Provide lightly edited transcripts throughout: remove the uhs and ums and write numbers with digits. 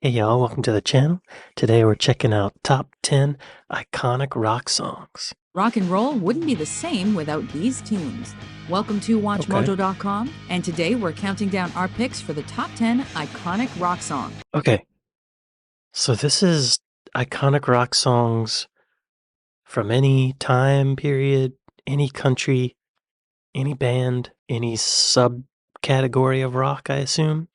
Hey y'all, welcome to the channel. Today we're checking out top 10 iconic rock songs. Rock and roll wouldn't be the same without these tunes. Welcome to WatchMojo.com, and today we're counting down our picks for the top 10 iconic rock songs. Okay, so this is iconic rock songs from any time period, any country, any band, any subcategory of rock, I assume.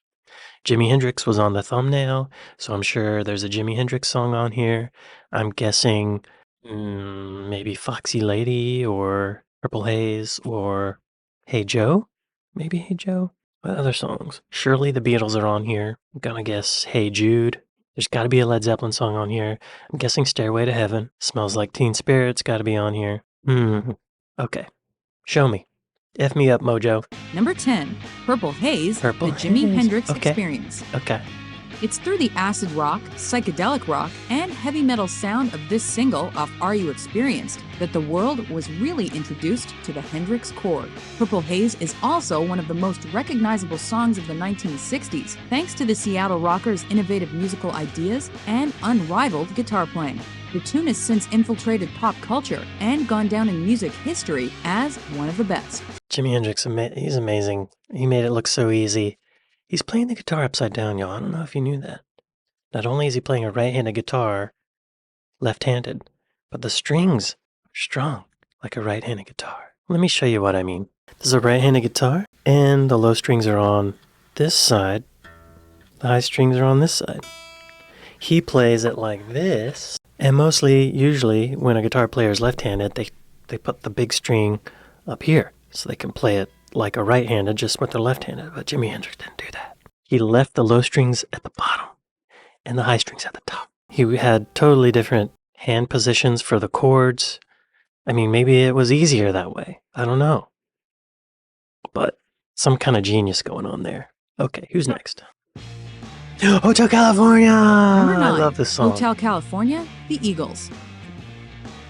Jimi Hendrix was on the thumbnail, so I'm sure there's a Jimi Hendrix song on here. I'm guessing maybe Foxy Lady or Purple Haze or Hey Joe. Maybe Hey Joe. What other songs? Surely the Beatles are on here. I'm gonna guess Hey Jude. There's gotta be a Led Zeppelin song on here. I'm guessing Stairway to Heaven. Smells Like Teen Spirit's gotta be on here. Okay. Show me. F me up, Mojo. Number 10, Purple Haze, Purple the Jimi Haze. Hendrix Okay. Experience. Okay. It's through the acid rock, psychedelic rock, and heavy metal sound of this single off Are You Experienced that the world was really introduced to the Hendrix chord. Purple Haze is also one of the most recognizable songs of the 1960s, thanks to the Seattle rockers' innovative musical ideas and unrivaled guitar playing. The tune has since infiltrated pop culture and gone down in music history as one of the best. Jimi Hendrix, he's amazing. He made it look so easy. He's playing the guitar upside down, y'all. I don't know if you knew that. Not only is he playing a right-handed guitar, left-handed, but the strings are strong like a right-handed guitar. Let me show you what I mean. This is a right-handed guitar, and the low strings are on this side. The high strings are on this side. He plays it like this, and usually, when a guitar player is left-handed, they put the big string up here, so they can play it like a right-handed, just with their left-handed, but Jimi Hendrix didn't do that. He left the low strings at the bottom and the high strings at the top. He had totally different hand positions for the chords. I mean, maybe it was easier that way. I don't know. But some kind of genius going on there. Okay, who's next? Hotel California! Number 9, I love this song. Hotel California, The Eagles.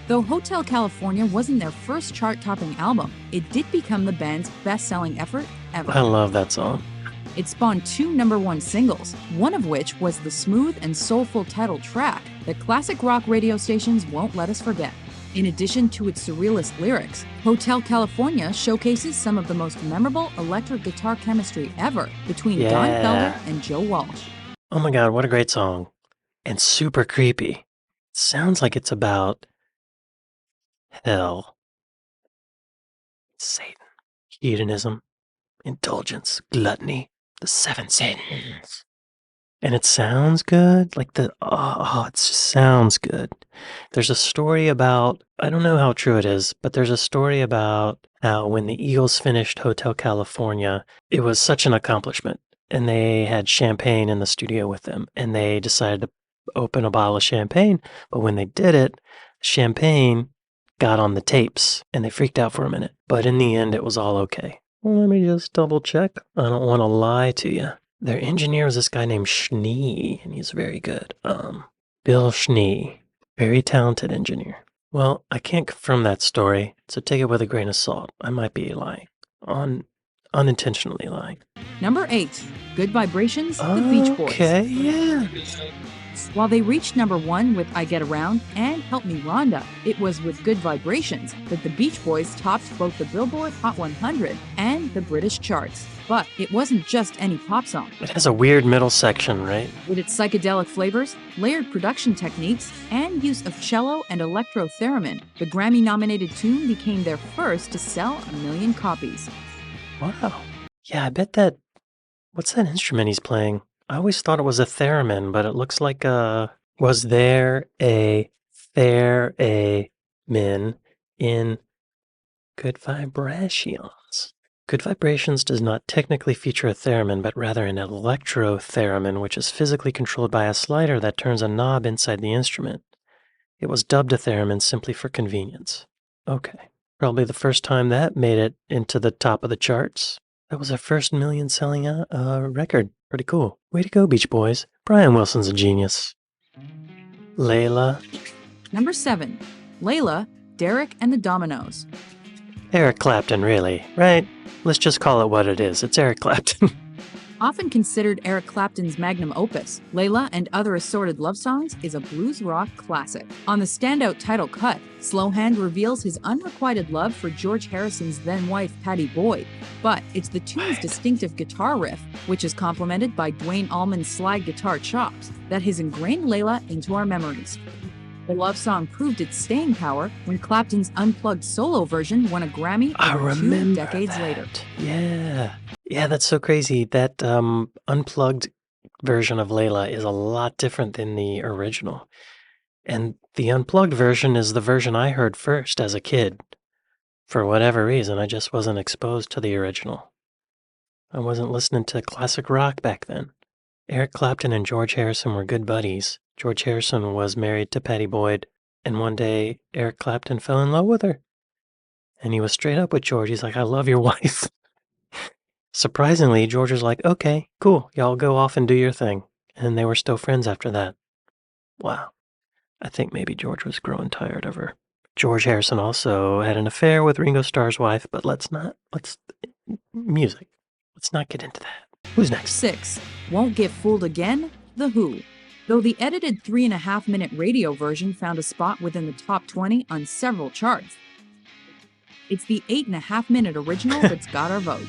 Though Hotel California wasn't their first chart-topping album, it did become the band's best-selling effort ever. I love that song. It spawned 2 #1 singles, one of which was the smooth and soulful title track that classic rock radio stations won't let us forget. In addition to its surrealist lyrics, Hotel California showcases some of the most memorable electric guitar chemistry ever between Don Felder and Joe Walsh. Oh my god, what a great song. And super creepy. It sounds like it's about hell, Satan, hedonism, indulgence, gluttony, the 7 sins. And it sounds good. Like it just sounds good. There's a story about, I don't know how true it is, but there's a story about how when the Eagles finished Hotel California, it was such an accomplishment. And they had champagne in the studio with them. And they decided to open a bottle of champagne. But when they did it, champagne got on the tapes and they freaked out for a minute. But in the end, it was all okay. Well, let me just double check. I don't want to lie to you. Their engineer was this guy named Schnee, and he's very good. Bill Schnee, very talented engineer. Well, I can't confirm that story, so take it with a grain of salt. I might be lying. Unintentionally lying. Number 8, Good Vibrations, The Beach Boys. Okay, yeah. While they reached #1 with I Get Around and Help Me Rhonda, it was with Good Vibrations that the Beach Boys topped both the Billboard Hot 100 and the British charts. But it wasn't just any pop song. It has a weird middle section, right? With its psychedelic flavors, layered production techniques, and use of cello and electro-theremin, the Grammy-nominated tune became their first to sell 1 million copies. Wow. Yeah, I bet that... What's that instrument he's playing? I always thought it was a theremin, but it looks like was there a theremin in Good Vibrations? Good Vibrations does not technically feature a theremin, but rather an electro-theremin, which is physically controlled by a slider that turns a knob inside the instrument. It was dubbed a theremin simply for convenience. Okay. Probably the first time that made it into the top of the charts. That was our first million selling record. Pretty cool. Way to go, Beach Boys. Brian Wilson's a genius. Leila. Number 7, Leila, Derek and the Dominoes. Eric Clapton, really, right? Let's just call it what it is. It's Eric Clapton. Often considered Eric Clapton's magnum opus, Leila and Other Assorted Love Songs is a blues rock classic. On the standout title cut, Slowhand reveals his unrequited love for George Harrison's then-wife Pattie Boyd, but it's the tune's distinctive guitar riff, which is complemented by Duane Allman's slide guitar chops, that has ingrained Leila into our memories. The love song proved its staying power when Clapton's unplugged solo version won a Grammy over 2 decades later. Yeah, that's so crazy. That unplugged version of Leila is a lot different than the original. And the unplugged version is the version I heard first as a kid. For whatever reason, I just wasn't exposed to the original. I wasn't listening to classic rock back then. Eric Clapton and George Harrison were good buddies. George Harrison was married to Pattie Boyd, and one day Eric Clapton fell in love with her. And he was straight up with George. He's like, I love your wife. Surprisingly, George was like, okay, cool, y'all go off and do your thing. And they were still friends after that. Wow. I think maybe George was growing tired of her. George Harrison also had an affair with Ringo Starr's wife, but music. Let's not get into that. Who's next? 6. Won't Get Fooled Again, The Who. Though the edited 3.5-minute radio version found a spot within the top 20 on several charts, it's the 8.5-minute original that's got our vote.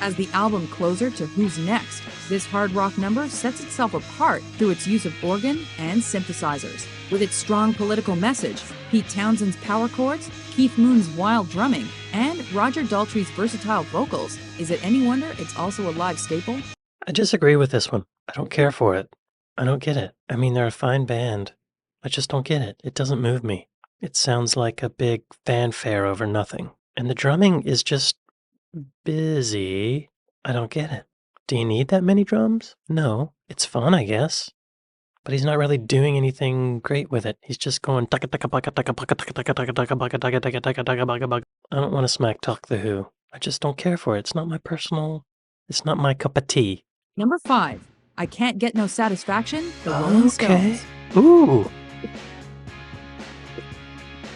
As the album closer to Who's Next, this hard rock number sets itself apart through its use of organ and synthesizers. With its strong political message, Pete Townshend's power chords, Keith Moon's wild drumming, and Roger Daltrey's versatile vocals, is it any wonder it's also a live staple? I disagree with this one. I don't care for it. I don't get it. I mean, they're a fine band. I just don't get it. It doesn't move me. It sounds like a big fanfare over nothing. And the drumming is just busy. I don't get it. Do you need that many drums? No. It's fun, I guess. But he's not really doing anything great with it. He's just going I don't want to smack talk the Who. I just don't care for it. It's not my cup of tea. Number 5. I Can't Get No Satisfaction, The Rolling Stones. Ooh.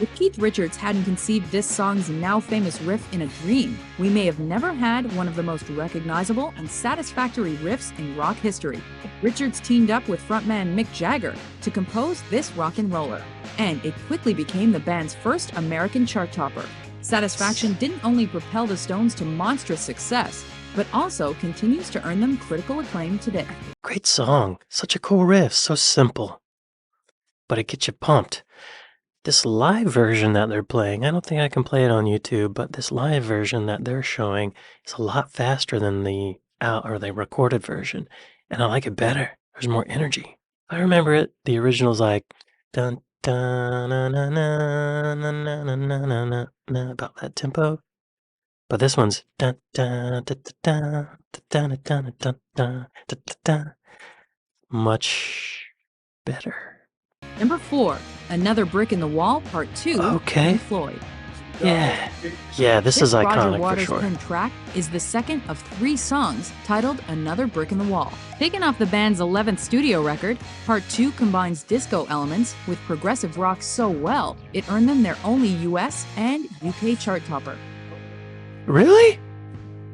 If Keith Richards hadn't conceived this song's now famous riff in a dream, we may have never had one of the most recognizable and satisfactory riffs in rock history. Richards teamed up with frontman Mick Jagger to compose this rock and roller, and it quickly became the band's first American chart topper. Satisfaction didn't only propel the Stones to monstrous success, but also continues to earn them critical acclaim today. Great song. Such a cool riff. So simple. But it gets you pumped. This live version that they're playing, I don't think I can play it on YouTube, but this live version that they're showing is a lot faster than the recorded version, and I like it better. There's more energy. I remember it. The original's like dun dun na na na na na na na na na about that tempo, but this one's dun dun da da da da da da da da da, much better. Number 4, Another Brick in the Wall, Part 2, Okay. Pink Floyd. Yeah, this is iconic Roger for Waters' sure. pen track is the second of 3 songs titled Another Brick in the Wall. Taken off the band's 11th studio record, Part 2 combines disco elements with progressive rock so well, it earned them their only US and UK chart topper. Really?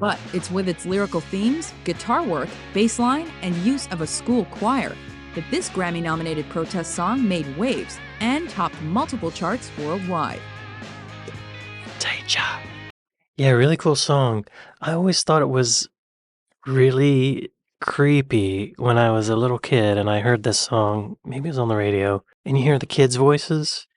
But it's with its lyrical themes, guitar work, bass line, and use of a school choir that this Grammy-nominated protest song made waves and topped multiple charts worldwide. Tight job. Yeah, really cool song. I always thought it was really creepy when I was a little kid and I heard this song, maybe it was on the radio, and you hear the kids' voices,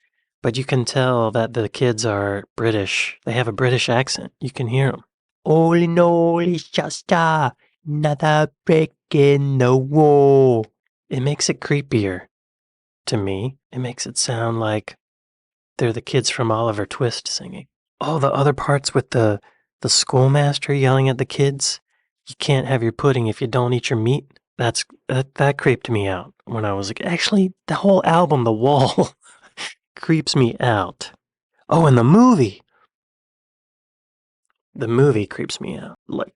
but you can tell that the kids are British. They have a British accent. You can hear them. Holy noly shasta, another brick in the wall. It makes it creepier to me. It makes it sound like they're the kids from Oliver Twist singing. Oh, the other parts with the schoolmaster yelling at the kids, you can't have your pudding if you don't eat your meat. That creeped me out when I was like, actually, the whole album, The Wall, creeps me out. Oh, and the movie. The movie creeps me out. Like,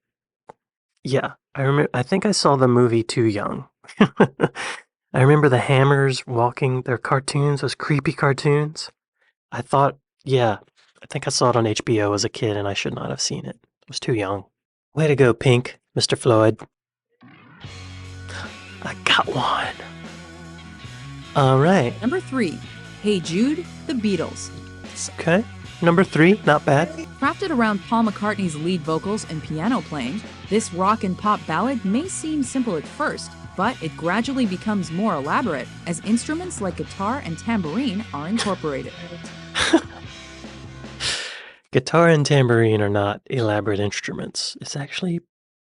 yeah, I think I saw the movie too young. I remember the Hammers walking their cartoons, those creepy cartoons. I think I saw it on HBO as a kid and I should not have seen it. I was too young. Way to go, Pink, Mr. Floyd. I got one. All right. Number 3, Hey Jude, The Beatles. Okay. Number 3, not bad. Crafted around Paul McCartney's lead vocals and piano playing, this rock and pop ballad may seem simple at first, but it gradually becomes more elaborate as instruments like guitar and tambourine are incorporated. Guitar and tambourine are not elaborate instruments. It's actually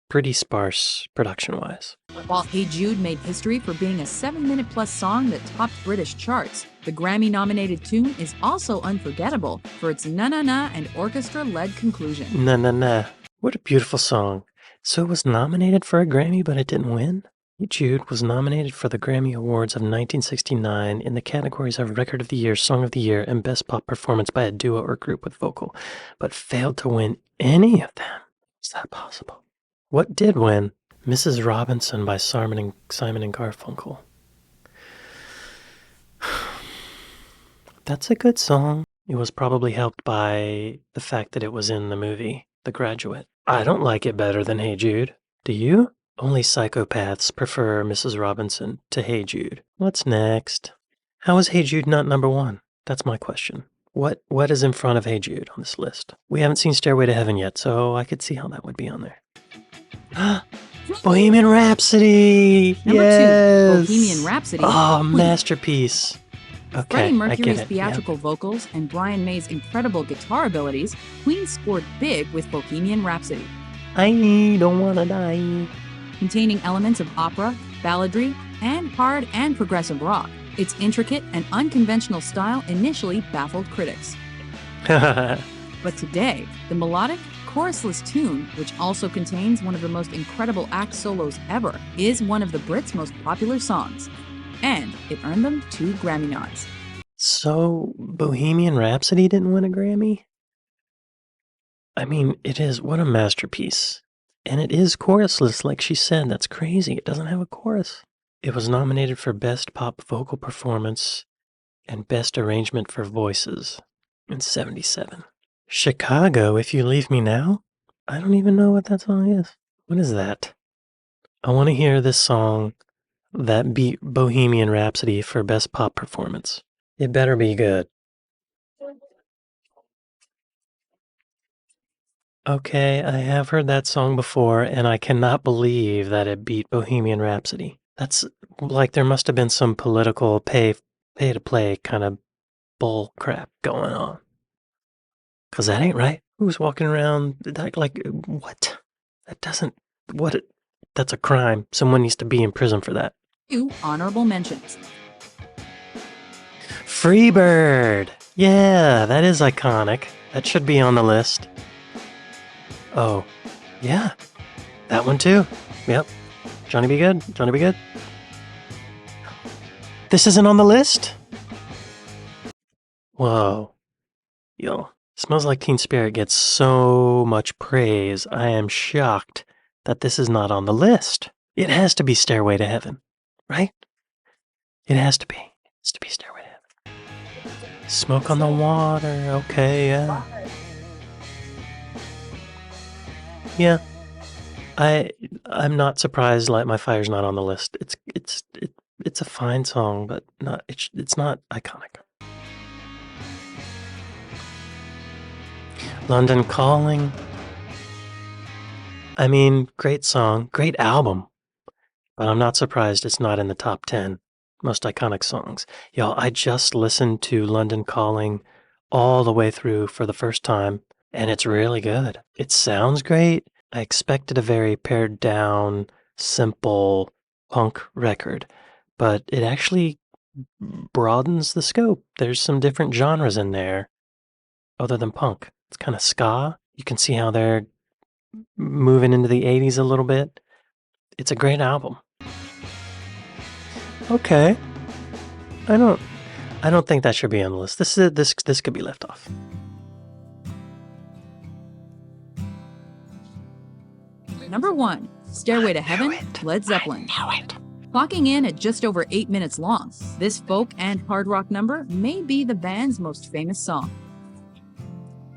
pretty sparse production-wise. While Hey Jude made history for being a 7-minute-plus song that topped British charts, the Grammy-nominated tune is also unforgettable for its na-na-na and orchestra-led conclusion. Na-na-na. What a beautiful song. So it was nominated for a Grammy, but it didn't win? Hey Jude was nominated for the Grammy Awards of 1969 in the categories of Record of the Year, Song of the Year, and Best Pop Performance by a Duo or Group with Vocal, but failed to win any of them. Is that possible? What did win? Mrs. Robinson by Simon and Garfunkel. That's a good song. It was probably helped by the fact that it was in the movie, The Graduate. I don't like it better than Hey Jude. Do you? Only psychopaths prefer Mrs. Robinson to Hey Jude. What's next? How is Hey Jude not number 1? That's my question. What is in front of Hey Jude on this list? We haven't seen Stairway to Heaven yet, so I could see how that would be on there. Bohemian Rhapsody! Number Yes! 2, Bohemian Rhapsody. Oh, masterpiece. Okay, Freddie I get Mercury's it. theatrical vocals and Brian May's incredible guitar abilities, Queen scored big with Bohemian Rhapsody. I don't wanna die. Containing elements of opera, balladry, and hard and progressive rock, its intricate and unconventional style initially baffled critics. But today, the melodic, chorusless tune, which also contains one of the most incredible act solos ever, is one of the Brits' most popular songs. And it earned them 2 Grammy nods. So, Bohemian Rhapsody didn't win a Grammy? I mean, it is, what a masterpiece. And it is chorusless, like she said. That's crazy. It doesn't have a chorus. It was nominated for Best Pop Vocal Performance and Best Arrangement for Voices in '77. Chicago, If You Leave Me Now? I don't even know what that song is. What is that? I want to hear this song that beat Bohemian Rhapsody for Best Pop Performance. It better be good. Okay, I have heard that song before, and I cannot believe that it beat Bohemian Rhapsody. That's like there must have been some political pay-to-play kind of bull crap going on. Because that ain't right. Who's walking around like, what? That doesn't, what? That's a crime. Someone needs to be in prison for that. 2 honorable mentions. Freebird! Yeah, that is iconic. That should be on the list. Oh, yeah. That one too. Yep. Johnny Be Good? Johnny Be Good? This isn't on the list? Whoa. Yo. Smells Like Teen Spirit gets so much praise. I am shocked that this is not on the list. It has to be Stairway to Heaven, right? It has to be. It has to be Stairway to Heaven. Smoke on the Water. Okay, yeah. Yeah. I'm not surprised Light My Fire's not on the list. It's a fine song, but it's not iconic. London Calling. I mean, great song, great album, but I'm not surprised it's not in the top 10 most iconic songs. Y'all, I just listened to London Calling all the way through for the first time, and it's really good. It sounds great. I expected a very pared down, simple punk record, but it actually broadens the scope. There's some different genres in there other than punk. It's kind of ska. You can see how they're moving into the 80s a little bit. It's a great album. Okay. I don't think that should be on the list. This could be left off. Number 1, Stairway to Heaven, Led Zeppelin. Clocking in at just over 8 minutes long, this folk and hard rock number may be the band's most famous song.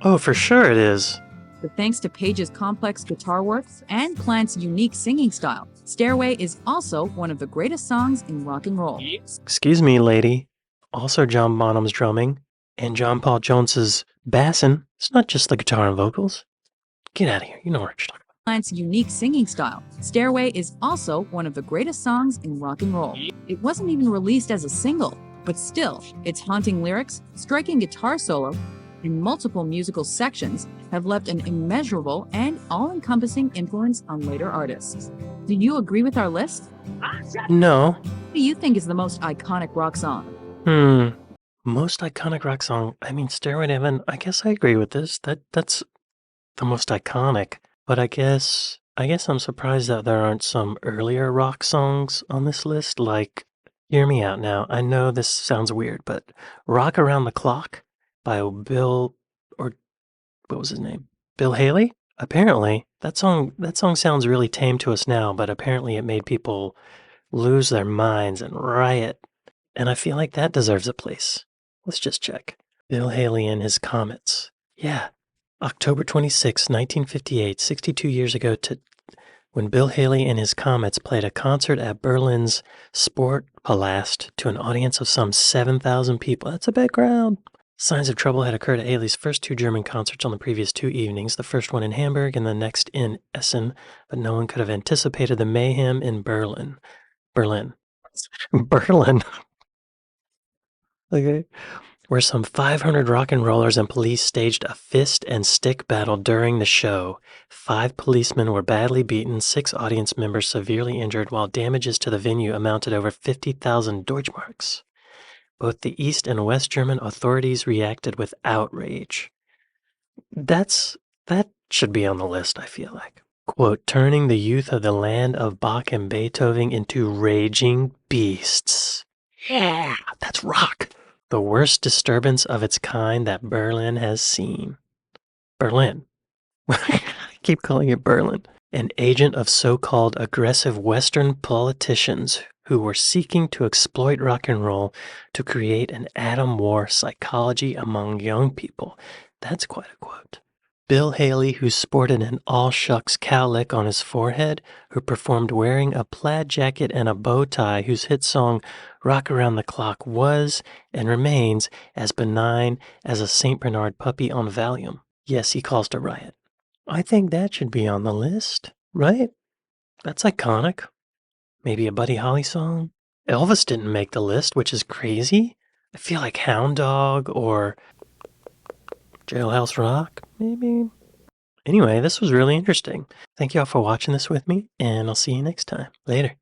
Oh, for sure it is. But thanks to Page's complex guitar work and Plant's unique singing style, Stairway is also one of the greatest songs in rock and roll. Excuse me, lady. Also John Bonham's drumming and John Paul Jones's bassing. It's not just the guitar and vocals. Get out of here. You know what you're talking about. Plant's unique singing style, Stairway is also one of the greatest songs in rock and roll. It wasn't even released as a single, but still, its haunting lyrics, striking guitar solo, and multiple musical sections have left an immeasurable and all-encompassing influence on later artists. Do you agree with our list? No. What do you think is the most iconic rock song? Most iconic rock song. I mean, Stairway to Heaven. I guess I agree with this. That's the most iconic. But I guess I'm surprised that there aren't some earlier rock songs on this list. Like, hear me out now. I know this sounds weird, but "Rock Around the Clock" by Bill, or what was his name? Bill Haley? Apparently, that song sounds really tame to us now, but apparently it made people lose their minds and riot. And I feel like that deserves a place. Let's just check. Bill Haley and his Comets. Yeah. October 26, 1958, 62 years ago to when Bill Haley and his Comets played a concert at Berlin's Sportpalast to an audience of some 7,000 people. That's a big crowd. Signs of trouble had occurred at Haley's first two German concerts on the previous 2 evenings, the first one in Hamburg and the next in Essen, but no one could have anticipated the mayhem in Berlin. Berlin. Okay. Where some 500 rock and rollers and police staged a fist and stick battle during the show. 5 policemen were badly beaten, 6 audience members severely injured, while damages to the venue amounted over 50,000 Deutschmarks. Both the East and West German authorities reacted with outrage. That should be on the list, I feel like. Quote, turning the youth of the land of Bach and Beethoven into raging beasts. Yeah, that's rock. The worst disturbance of its kind that Berlin has seen. Berlin. I keep calling it Berlin. An agent of so-called aggressive Western politicians who were seeking to exploit rock and roll to create an atom war psychology among young people. That's quite a quote. Bill Haley, who sported an all-shucks cowlick on his forehead, who performed wearing a plaid jacket and a bow tie, whose hit song Rock Around the Clock was and remains as benign as a St. Bernard puppy on Valium. Yes, he caused a riot. I think that should be on the list, right? That's iconic. Maybe a Buddy Holly song? Elvis didn't make the list, which is crazy. I feel like Hound Dog or Jailhouse Rock, maybe. Anyway, this was really interesting. Thank y'all for watching this with me, and I'll see you next time. Later.